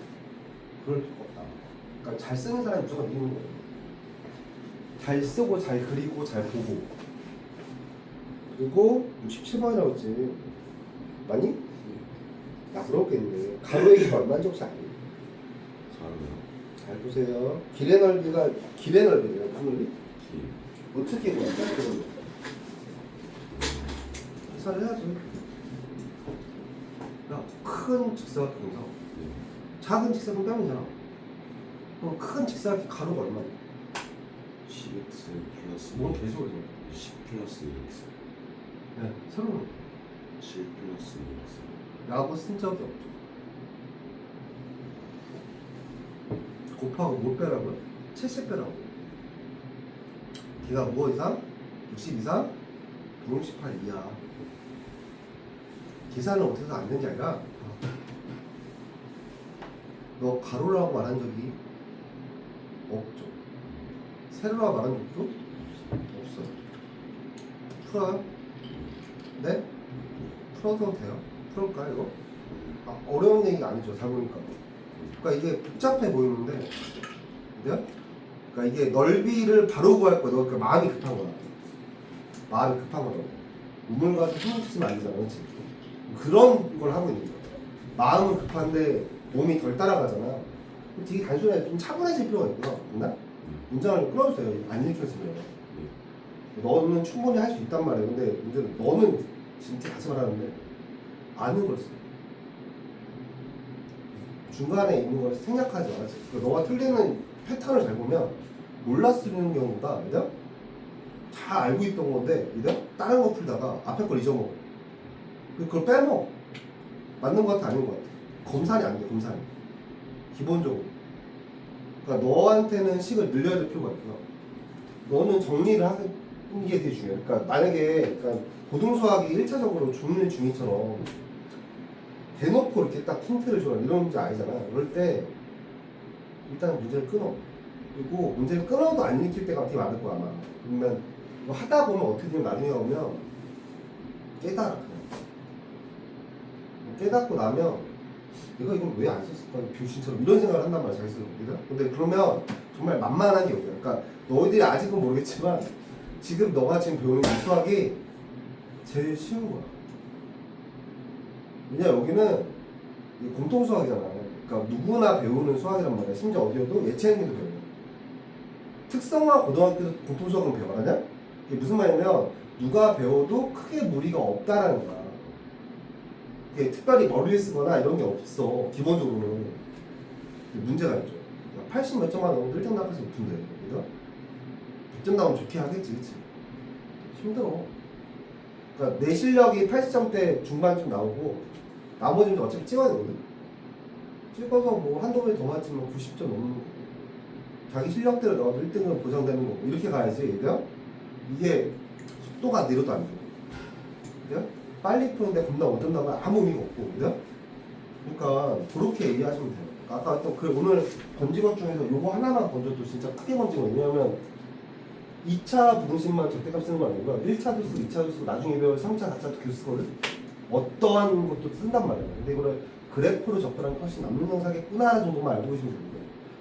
그럴 필요가 없다. 그러니까 잘 쓰는 사람이 무조건 이기는 거예요. 잘 쓰고 잘 그리고 잘 보고. 그리고 67번이라고 했지. 맞니? 나 부럽겠는데 가로의 길이 얼마인지 혹시 아니? 잘 보세요. 길의 넓이가 길의 넓이래요. 무슨 넓이? 어떻게 보냐? 계산을 해야지. 야, 큰 직사각형이서 작은 직사각형 빼면잖아. 그럼 큰 직사각형 가로가 얼마야? 10x 플러스 뭔 개소리야? 10 플러스 2x 네, 새로운 7 플러스 2x 라고 쓴 적이 없죠. 곱하고 뭘 빼라고요? 70 빼라고. 걔가 뭐 이상? 60 이상? 168 이하. 계산을 못해서 안 되는 게 아니라 너 가로라고 말한 적이 없죠. 세로라고 말한 적도 없어요. 풀어요? 네? 풀어도 돼요? 풀을까 이거? 어려운 얘기가 아니죠. 잘 보니까. 그러니까 이게 복잡해 보이는데 그죠? 그러니까 이게 넓이를 바로 구할 거야. 너 그러니까 마음이 급한 거야. 마음이 급한 거라고. 우물 가서 힘을 쓰면 안 되잖아. 그렇지? 그런 걸 하고 있는 거야. 마음은 급한데 몸이 덜 따라가잖아. 되게 단순해. 좀 차분해질 필요가 있구나. 맞나? 운전을 끌어주세요. 안 읽혀지면. 너는 충분히 할 수 있단 말이야. 근데 문제는 너는 진짜 다시 말하는데 아는 걸 써. 중간에 있는 걸 생략하지 마. 그러니까 너가 틀리는 패턴을 잘 보면 몰랐으는 경우보다 그죠? 잘 알고 있던 건데 그죠? 다른 거 풀다가 앞에 걸 잊어먹어. 그걸 빼먹어. 맞는 것 같아 아닌 것 같아. 검산이 안 돼. 검산이. 기본적으로. 그러니까 너한테는 식을 늘려야 될 필요가 있고요. 너는 정리를 하는 게 되게 중요해. 그러니까 만약에 그러니까 고등수학이 1차적으로 중1, 중2처럼 대놓고 이렇게 딱 힌트를 줘라 이런 문제 아니잖아. 그럴 때 일단 문제를 끊어. 그리고 문제를 끊어도 안 익힐 때가 되게 많을 거야 아마. 그러면 이거 하다 보면 어떻게 되면 나중에 오면 깨달아. 그냥. 깨닫고 나면 내가 이걸 왜 안 썼을까? 병신처럼 이런 생각을 한단 말이야. 잘 쓰는 겁니다. 근데 그러면 정말 만만한 게 없어요. 그러니까 너희들이 아직은 모르겠지만 지금 너가 지금 배우는 이 수학이 제일 쉬운 거야. 왜냐 여기는 공통 수학이잖아. 그러니까 누구나 배우는 수학이란 말이야. 심지어 어디여도 예체능도 배워. 특성화 고등학교도 공통 수학은 배워하냐? 이게 무슨 말이냐면 누가 배워도 크게 무리가 없다라는 거야. 이게 특별히 머리를 쓰거나 이런 게 없어. 기본적으로는 문제가 있죠. 80 몇 점만 나오면 1등 나가서 높은데, 그죠? 100점 나오면 좋게 하겠지, 그치? 힘들어. 그러니까 내 실력이 80점대 중반쯤 나오고 나머지는 어차피 찍어야 되거든. 찍어서 뭐 한두 번에 더 맞추면 90점 넘는 거고 자기 실력대로 나와도 1등은 보장되는 거고 이렇게 가야지, 그죠? 이게 속도가 느려도 안 돼. 그죠? 빨리 푸는데 겁나 어떤 나면 아무 의미가 없고, 그죠? 그러니까 그렇게 이해하시면 돼요. 아까 또 그 오늘 번진 것 중에서 요거 하나만 건져도 진짜 크게 번진 거. 왜냐면 2차 부등식만 절대값 쓰는 거 아니고요. 1차도 쓰고 2차도 쓰고 나중에 배울 3차, 4차도 계속 쓰거든. 어떠한 것도 쓴단 말이야. 근데 이거를 그래프로 접근하는 게 훨씬 남는 영상이구나 정도만 알고 계시면 됩니다.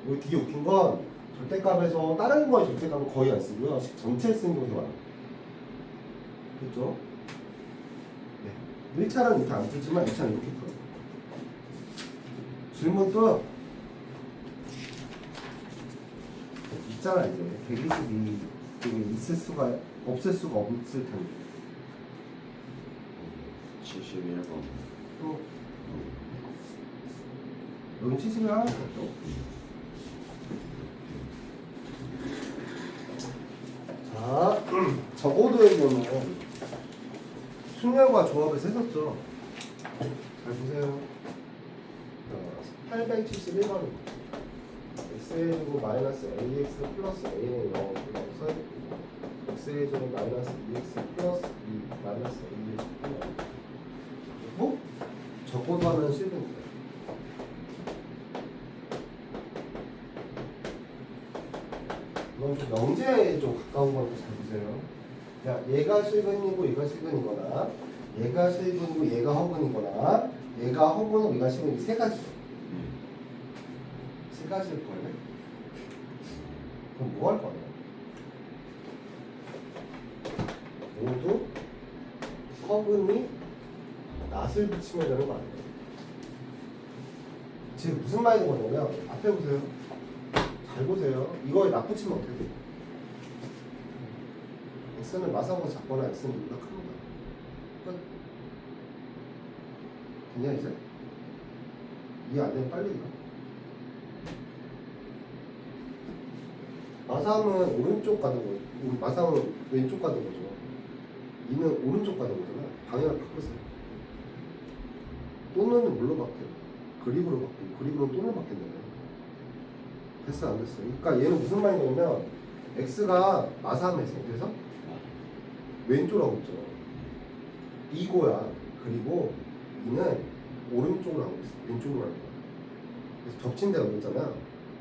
여기 되게 웃긴 건 절대값에서 다른 거에 절대값은 거의 안 쓰고요. 전체 쓰는 경우가 많아요. 그렇죠? 네. 1차는 이렇게 안 쓰지만 2차는 이렇게 풀어요. 질문도 있잖아 이제 122 있을 수가 없을 수가 없을 텐데 71번. 또 여기 70을 하나도 없죠. 자 저고도의 경우는 순열과 조합에서 했었죠. 잘 보세요. 871번 x제곱 마이너스 ax 플러스 a는 0 그래서 x제곱 마이너스 2x 플러스 2 마이너스 ax 그리고 적고도하는 실근입니다. 이건 좀 명제에 좀 가까운 건데 잘 보세요. 야, 얘가 실근이고 얘가 실근이거나 얘가 실근이고 얘가 허근이거나 얘가 허근이고 얘가 실근이 세 가지죠. 세 가지일 거예요. 그럼 뭐 할 거냐? 모두 허근이 낫을 붙이면 되는 거 아니에요? 지금 무슨 말인 거냐면 앞에 보세요. 잘 보세요. 이거에 낫 붙이면 어떻게 돼요? x는 마사보다 작거나 x는 보다 큽니다. 끝. 됐냐 이제? 이해 안 되면 빨리 읽어. 마삼은 오른쪽 가는 거죠. 마삼은 왼쪽 가는 거죠. 이는 오른쪽 가는 거잖아. 방향을 바꾸세요. 또는 뭘로 바뀌어요? 그립으로 바뀌고 그립으로 또는 바뀐다고요. 됐어 안 됐어? 그러니까 얘는 무슨 말이냐면 x가 마삼에서 그래서 왼쪽으로 하고 있죠. 이거야. 그리고 이는 오른쪽으로 하고 있어. 왼쪽으로 하는 거야. 그래서 겹친 데가 있잖아.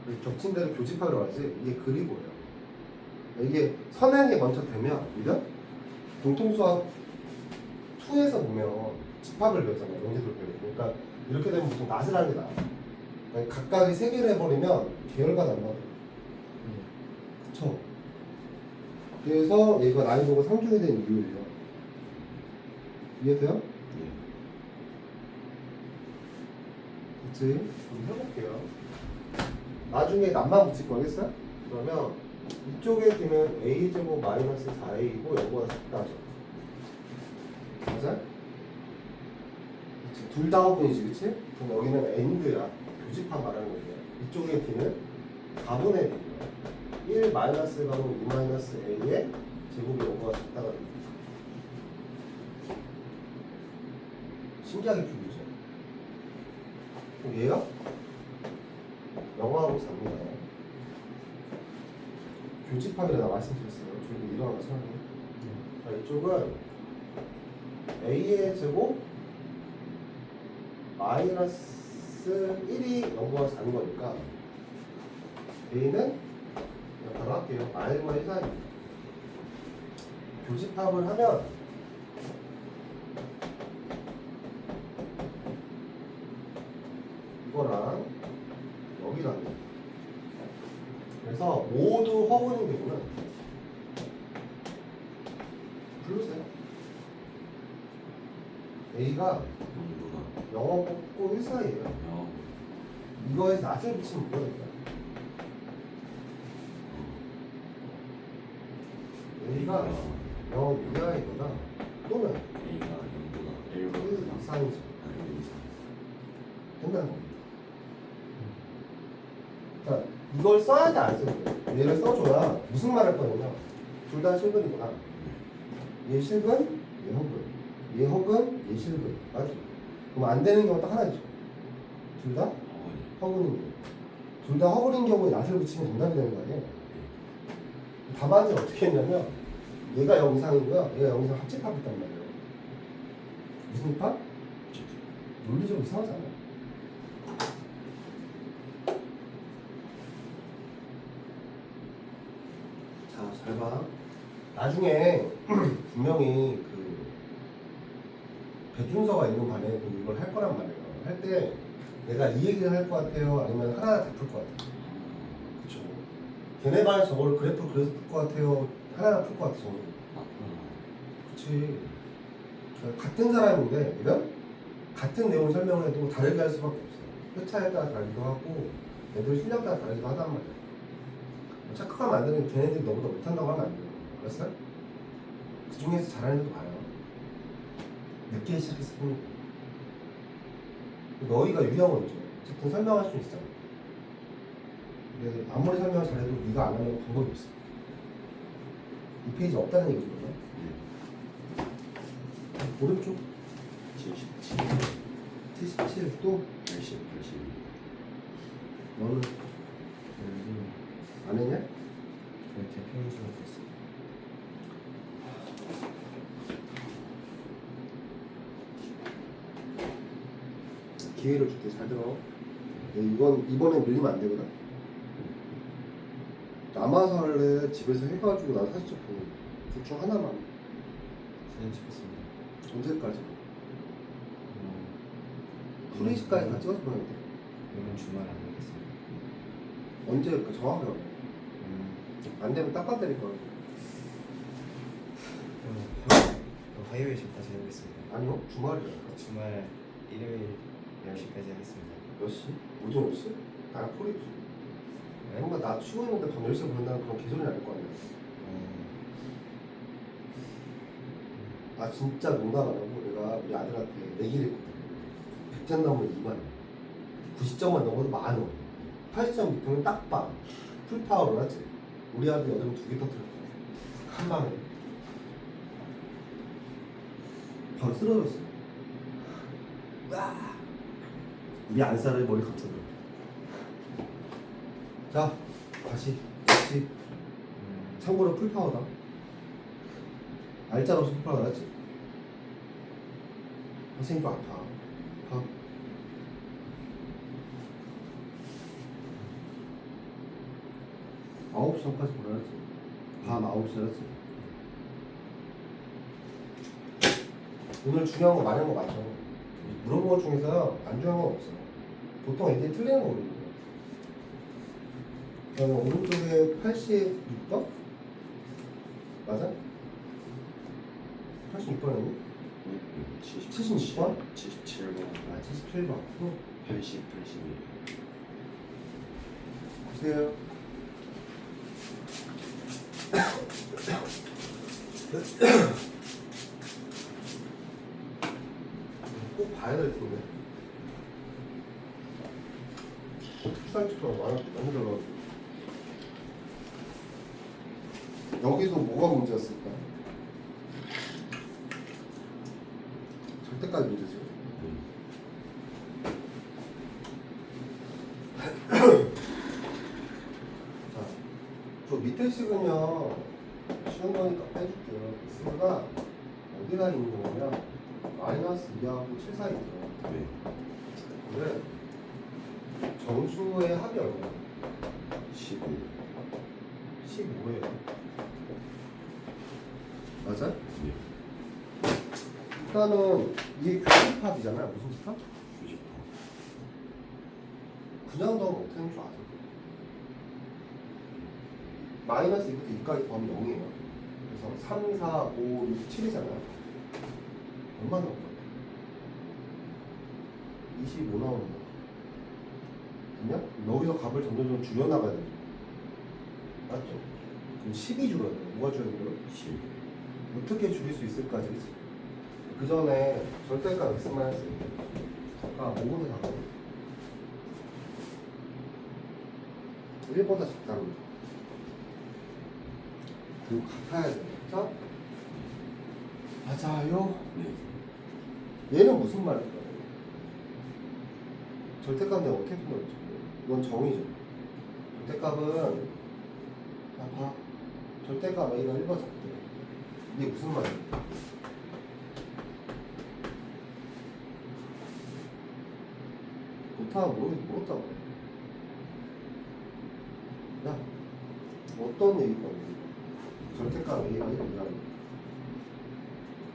그래서 겹친 데를 교집합이라고 하지. 이게 그리고예요. 이게 선행이 먼저 되면 이죠? 공통수학 2에서 보면 집합을 배웠잖아요. 영재들 배우고. 그러니까 이렇게 되면 보통 낫을 하게 나와. 그러니까 각각이 세 개를 해버리면 계열과 난다. 그쵸? 그래서 얘가 나이도가 상중이 된 이유예요. 이해돼요? 그치? 그럼 해볼게요. 나중에 낫만 붙일 거겠어요? 그러면 이쪽에 D는 A제곱 마이너스 4A이고 여기보다 작다죠. 맞아? 둘 다 허분이지, 그치? 그럼 여기는 AND야. 교집합 말하는 거야. 이쪽에 D는 가분의 B야. 1 마이너스 가분 2 마이너스 A의 제곱이 여기보다 작다가 됩니다. 신기하게 풀리죠? 그럼 얘가 영어하고 4입니다. 교집합이라 말씀드렸어요. 저희도 일어나서 하는. 자, 이쪽은 A의 제곱 마이너스 1이 0보다 작은 거니까 A는 그냥 바로 할게요. R과 1 사이입니다. 교집합을 하면 이거랑 여기랑 그래서 모두 허분인 경우는 부르세요. A가 영도가 0 뽑고 1 사이에요. 0 이거에서 낫을 붙이면 뭐니까 A가 0 이하이거나 또는 A가 0보다 1 1보다 이상이죠. 1 이상 된다는 겁니다. 자, 이걸 써야 돼, 안 써야 돼? 얘를 써줘야 무슨 말 할 거냐면 둘 다 실근이구나. 얘 실근, 얘 허근. 얘 허근, 얘 실근. 맞죠? 그럼 안 되는 경우 딱 하나 있죠. 둘 다 허근인 경우. 둘 다 허근인 경우에 낫을 붙이면 정답이 되는 거 아니에요? 답안지를 어떻게 했냐면 얘가 0 이상이고요. 얘가 0 이상 합집합했단 말이에요. 무슨 입합? 논리적으로 이상하지 않아요? 자, 잘 봐. 나중에 분명히 그 배준서가 있는 반에도 이걸 할 거란 말이에요. 할 때 내가 이 얘기를 할 것 같아요? 아니면 하나 다 풀 것 같아요? 그쵸. 걔네 반에 저걸 그래프 그래서 풀 것 같아요? 하나 풀 것 같아요? 저는. 그치. 같은 사람인데, 그냥 같은 내용을 설명을 해도 다르게 할 수밖에 없어요. 회차에 따라 다르기도 하고, 애들 실력 따라 다르기도 하단 말이에요. 착각하면 안 되는 게 걔네들이 너보다 못한다고 하면 안 돼요. 알았어요? 그 중에서 잘하는 애도 많아요. 늦게 시작했을 뿐이고. 너희가 유형원이죠. 어쨌든 설명할 수 있잖아. 근데 아무리 설명을 잘해도 네가 안 하면 방법이 없어. 이 페이지 없다는 얘기죠. 오른쪽 77 77 또 80 너는 안 했냐? 저희 대표님으로 됐어요. 기회를 줄게. 잘 들어. 이건 이번에 밀리면 안 되거든. 남아서 할래? 집에서 해가지고 나 사진 좀 보내. 둘중 하나만. 사진 찍겠습니다. 언제까지? 프리즈까지 다 찍어서 보내야 돼. 이번 주말 안 하겠습니다. 언제 그 정확하게 말해. 안 되면 딱밤 때릴 거야. 그럼 화요일 전까지 해보겠습니다. 아니요, 주말이야. 주말 일요일 10시까지 하겠습니다. 몇 시? 오전 몇 시? 나랑 콜이지. 뭔가 나 쉬고 있는데 밤 10시에 보낸다는 그런 개소리 아닐 거 아니야. 아, 진짜 농담 안 하고 내가 우리 아들한테 내기를 했거든. 100점 넘으면 2만 원. 90점만 넘어도 만 원. 80점 밑으면 딱밤. 풀파워로 하지. 우리 아들 여드름 2개 터뜨렸어. 한 방에. 바로 쓰러졌어. 와. 우리 안살을 머리 감싸줘. 자, 다시. 참고로 풀파워다. 알짤 없이 풀파워 나왔지? 선생님도 아파. 아파. 아홉 시 전까지 보내야지. 밤 9시 알았지? 오늘 중요한 거 많이 한 거 맞죠? 물어본 것 중에서 안 중요한 건 없어. 보통 애들이 틀리는 거 모르는 거야. 그다음에 오른쪽에 86번? 맞아? 86번이니? 76번? 77번 아, 77번. 80 81 보세요. 꼭 봐야 될 텐데. 특산치가 많이 들어가지고. 여기도 뭐가 문제였을까? 절대까지 문제지. 자, 저 밑에 식은요, 쉬운 거니까 빼줄게요. X가 어디가 있는 거냐면, 마이너스 2하고 7 사이 있어요. 네. 근데 정수의 합이 얼마야? 15. 15예요. 맞아? 네. 일단은 이게 교집합이잖아요. 무슨 집합? 90%. 그냥 넣으면 어떻게 되는 줄 아세요? 마이너스 2부터 2까지 더하면 0이에요. 그래서 3, 4, 5, 6, 7이잖아요. 얼마 나올 것 같아요? 25 나오는 거. 그냥 여기서 값을 점점 줄여나가야 되죠. 맞죠? 그럼 10이 줄어야 돼요. 뭐가 줄어야 돼요? 10. 어떻게 줄일 수 있을까지? 그 전에 절대값 X만 했어요. 아까 5보다 작아요. 1보다 작답니다. 그리고 같아야 돼요. 그쵸? 맞아요. 네. 얘는 무슨 말일까요? 절대값 내가 어떻게 풀어야죠? 이건 정의죠. 절대값은 자, 봐. 절대값 A가 1보다 작대. 이게 무슨 말이에요? 못하면 모르겠다고. 야, 어떤 얘기가 있는 절대값 A가 1 이하는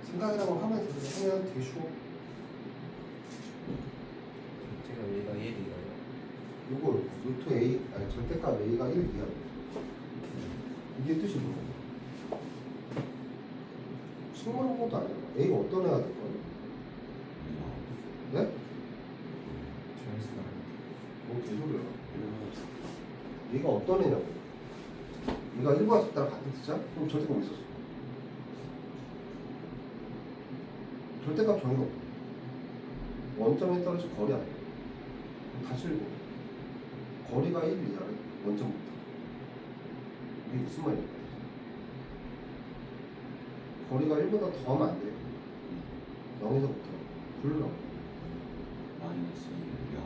생각이라고 하면서 그냥 하면 되게 쉬워. 제가 A가 1이가요. 이걸 루트 A, 아니 절대값 A가 1 이하. 이게 뜻이 뭐야? 식물한 것도 아니야. A가 어떤 애가 될 거야? 네? 조회수가 뭐 개소리야. 얘가 어떤 애냐고. 얘가 1과 작다랑 같은 뜻이야? 그럼 절대값 있었어. 절대값 정의가 없어. 원점에 떨어진 거리 아니야. 다시 읽어. 거리가 1 이하래. 원점부터. 이게 무슨 말이야? 거리가 1보다 더하면 안 돼. 0에서부터. 불러. 마이너스 1, 0.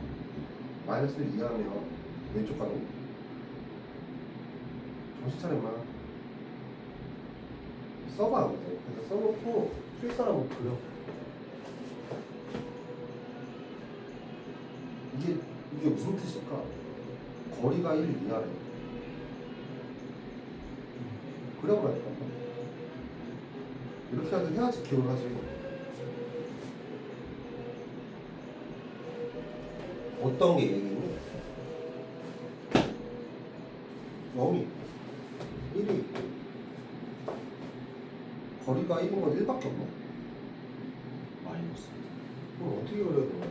마이너스 1 이하면 왼쪽 가로. 정신 차려 임마. 써봐. 그래서 써놓고 출사라고 그려. 이게 무슨 뜻일까? 거리가 1 이하래. 그려보라니까. 이렇게 해야지 기억을 하지. 어떤 게 얘기니? 0이 1이 거리가 1인 건 1밖에 없나? 마이너스. 그럼 어떻게 그려야 되나?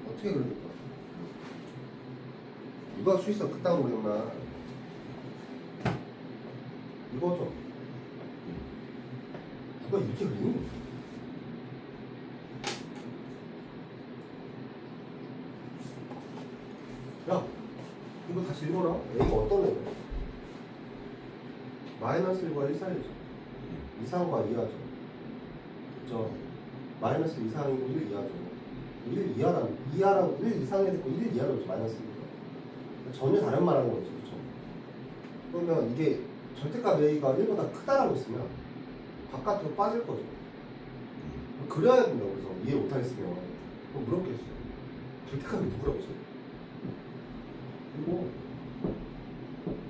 어떻게 그려야 될까? 누가 수있어 그따로 그렸나? 이거죠? 누가 이렇게 그리니? 야, 이거 다시 읽어라. A가 어떤 애야? 마이너스 1과 1 사이죠. 이상과 이하죠. 그죠? 마이너스 이상이고 1 이하죠. 1 이하라고 1 이상이 됐고 1 이하라고 마이너스 1이죠. 전혀 다른 말 하는 거지. 그죠? 그러면 이게 절대값 A가 1보다 크다라고 했으면 바깥으로 빠질 거죠. 그려야 된다고. 그래서 이해 못하겠으면 그럼 물어보겠어요. 절대값이 누구라고 했어요? 그리고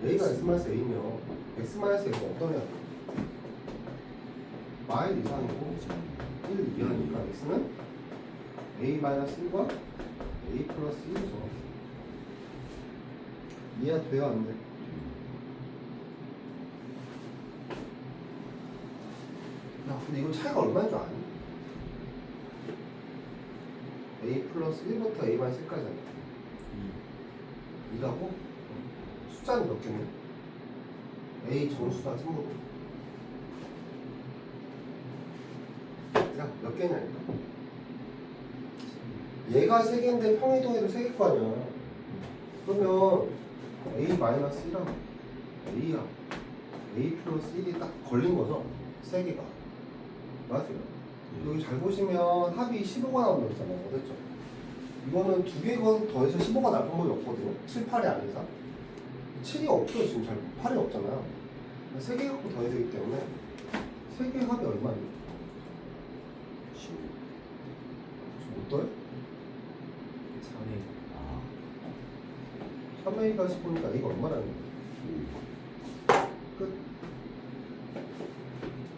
A가 X-A면 X-A가 어떤 애야? 마일 이상이고 1 이하니까 X는 A-1과 A 플러스 1이죠. 이해가 돼요? 안 돼? 야, 근데 이거 차이가 얼마인 줄 아니? A 플러스 1부터 A-1까지잖아. 2라고? 숫자는 몇 개네? A 정수다 참고로. 야, 몇 개냐니까. 얘가 3개인데 평이동에도 3개일 거 아니야. 그러면 A-1이랑 A야. A 플러스 1이 딱 걸린 거죠? 3개가. 맞아요. 여기 잘 보시면 합이 15가 나온다 했잖아요. 그렇죠? 이거는 2개 더해서 15가 나올 방법이 없거든요. 7, 8이 아니라. 7이 없어요. 지금 잘 8이 없잖아요. 3개 갖고 더해야 되기 때문에 3개 합이 얼마예요? 15. 못 더해? 3회. 아, 3A가 15니까 A가 얼마라는 거예요? 끝.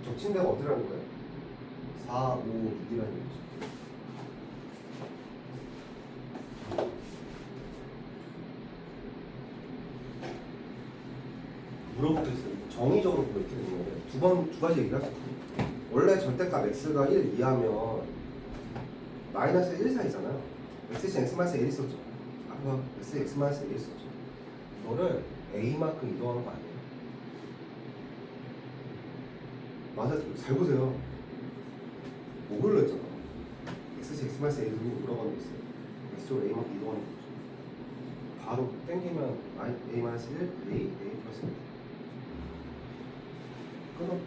적친 데가 어디라는 거예요? 4, 5, 6이라는 거죠. 물어보겠어요. 정의적으로 이렇게 되는 거예요. 두 가지 얘기를 할 수 있거든요. 원래 절대값 x가 1 이하면 마이너스 1 사이잖아요. x x 마이너스 1 있었죠. 아까 x 마이너스 1 있었죠. 이거를 a만큼 이동하는 거 아니에요? 맞아, 잘 보세요. 뭐길로 했잖아. x 마이너스 1을 물어가는 게 있어요. x로 a만큼 이동하는 거죠. 바로 땡기면 a 마이너스 1, a 플러스 1. 끊어.